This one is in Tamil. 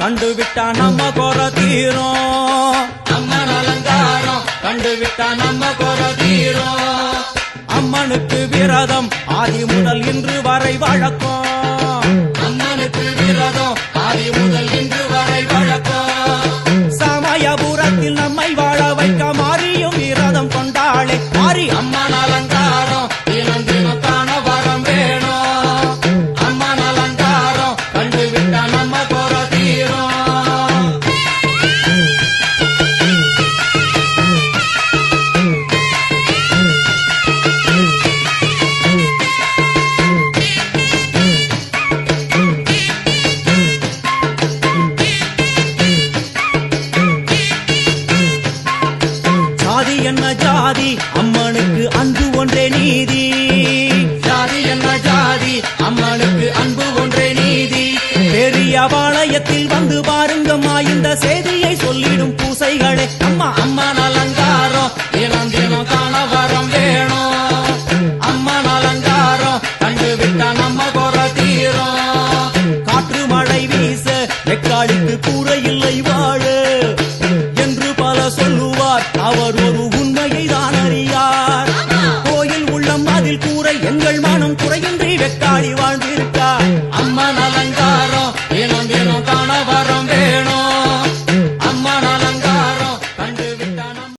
கண்டுவிட்டா நம்ம குற தீரும். அம்மன் அலங்காரம் கண்டுவிட்டா நம்ம குற தீரும். அம்மனுக்கு விரதம் ஆதி முதல் இன்று வரை வழக்கம். அம்மனுக்கு விரதம் ஆதி முதல் இன்று வரை வழக்கம். சமயபுரத்தில் நம்மை வாழ வைக்க மாறியும் விரதம் கொண்டாளே மாறி அம்மன் அலங்காரம் தினம் தினம் காண வரம் வேணும். அம்மன் அலங்காரம் கண்டுவிட்டா நம்ம குற தீரும். என்ன ஜாதி அம்மனுக்கு அன்பு ஒன்றே நீதி. ஜாதி என்ன ஜாதி அம்மனுக்கு அன்பு ஒன்றே நீதி. பெரிய பாளையத்தில் வந்து பாருங்கம்மா இந்த செய்தியை சொல்லிடும் பூசைகளே. அம்மா அம்மன் அலங்காரம் தினம் தினம் காண வரம் வேணும். அம்மன் அலங்காரம் கண்டுவிட்டா நம்ம குற தீரும். காற்று மழை வீச வெக்காளிக்கு கூரை இல்லை வாழு என்று பல சொல்லுவார். அவர் ஒரு உண்மையை தான் அறியார். கோயில் உள்ளம் அதில் கூரை எங்கள் மனம் குறையின்றி வெக்காளி வாழ்ந்திருக்கார். அம்மன் அலங்காரம்